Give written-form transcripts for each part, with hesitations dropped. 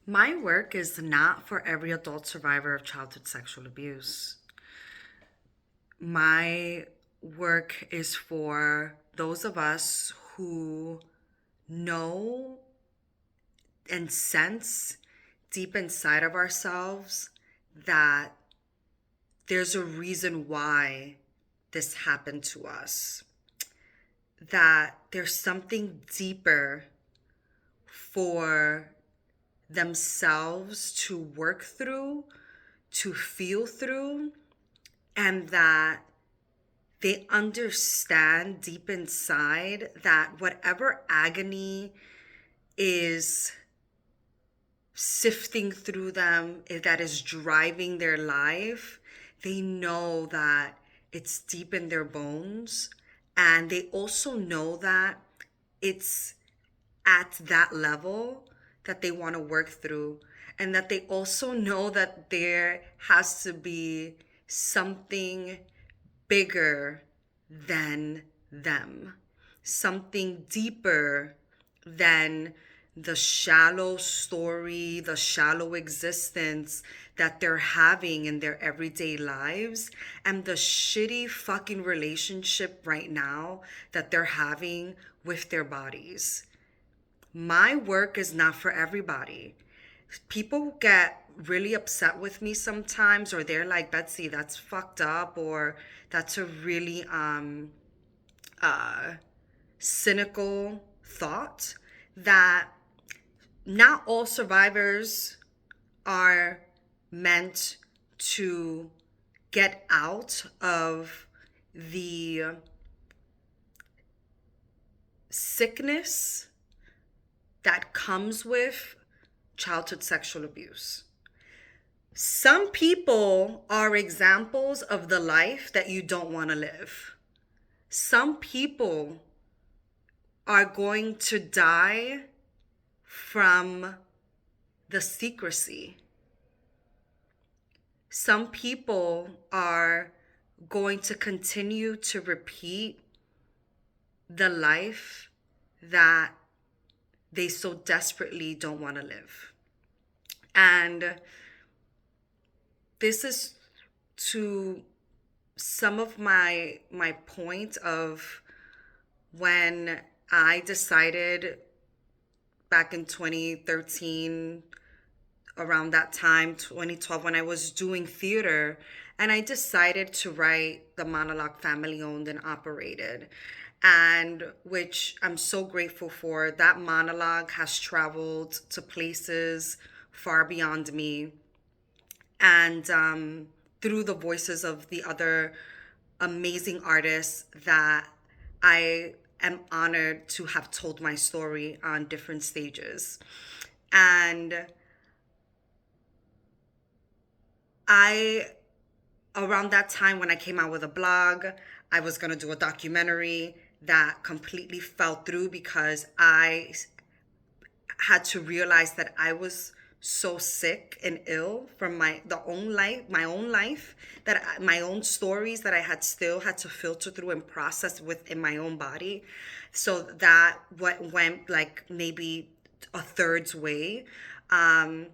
My work is not for every adult survivor of childhood sexual abuse. My work is for those of us who know and sense deep inside of ourselves that there's a reason why this happened to us, that there's something deeper for themselves to work through, to feel through, and that they understand deep inside that whatever agony is sifting through them, that is driving their life, they know that it's deep in their bones. And they also know that it's at that level that they want to work through. And that they also know that there has to be something bigger than them, something deeper than the shallow story, the shallow existence that they're having in their everyday lives, and the shitty fucking relationship right now that they're having with their bodies. My work is not for everybody. People get really upset with me sometimes, or they're like, Betsy, that's fucked up, or that's a really uh cynical thought, that not all survivors are meant to get out of the sickness that comes with childhood sexual abuse. Some people are examples of the life that you don't want to live. Some people are going to die from the secrecy. Some people are going to continue to repeat the life that they so desperately don't want to live. And this is to some of my point of when I decided back in 2013, around that time, 2012, when I was doing theater, and I decided to write the monologue Family Owned and Operated, and which I'm so grateful for. That monologue has traveled to places far beyond me, and through the voices of the other amazing artists that I am honored to have told my story on different stages. And I, around that time when I came out with a blog, I was going to do a documentary that completely fell through because I had to realize that I was so sick and ill from my own life, that my own stories that I had still had to filter through and process within my own body. So that what went like maybe a third's way. And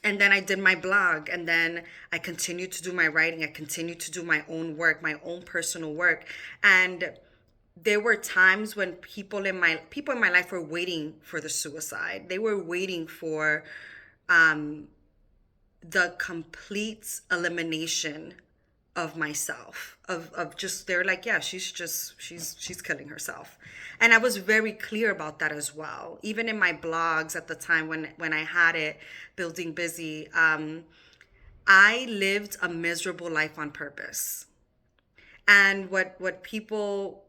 then I did my blog, and then I continued to do my writing. I continued to do my own work, my own personal work. And there were times when people in my life were waiting for the suicide. They were waiting for the complete elimination of myself, of just, they're like, yeah, she's killing herself. And I was very clear about that as well. Even in my blogs at the time when I had it, Building Busy, I lived a miserable life on purpose. And what people,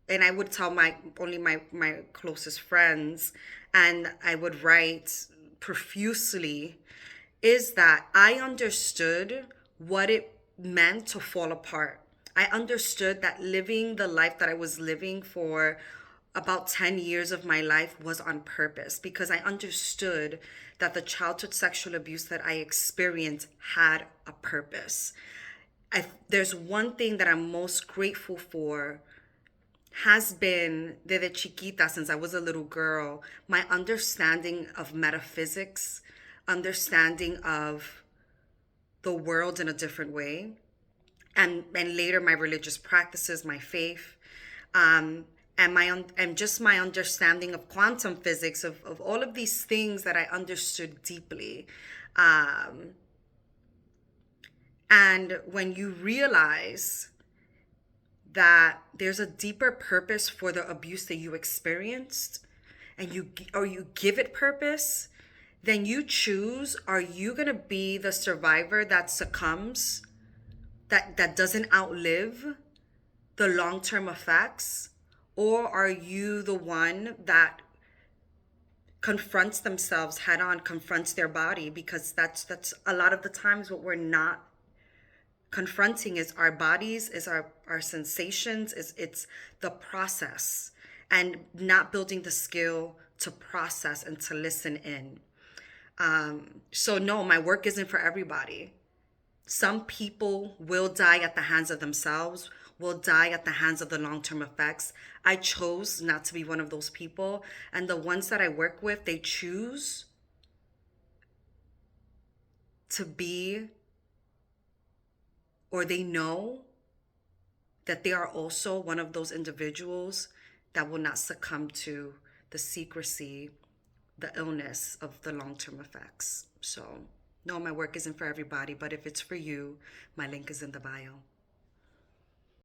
and I would tell my only my closest friends, and I would write profusely, is that I understood what it meant to fall apart. I understood that living the life that I was living for about 10 years of my life was on purpose, because I understood that the childhood sexual abuse that I experienced had a purpose. There's one thing that I'm most grateful for, has been desde chiquita, since I was a little girl, my understanding of metaphysics, understanding of the world in a different way, and later my religious practices, my faith, and and just my understanding of quantum physics, of all of these things that I understood deeply. And when you realize that there's a deeper purpose for the abuse that you experienced, and you give it purpose, then you choose, are you going to be the survivor that succumbs, that doesn't outlive the long-term effects, or are you the one that confronts themselves head on, confronts their body? Because that's a lot of the times what we're not confronting is our bodies, is our sensations, is it's the process, and not building the skill to process and to listen in. So no, my work isn't for everybody. Some people will die at the hands of themselves, will die at the hands of the long-term effects. I chose not to be one of those people. And the ones that I work with, they choose to be, or they know that they are also one of those individuals that will not succumb to the secrecy, the illness of the long-term effects. So no, my work isn't for everybody, but if it's for you, my link is in the bio.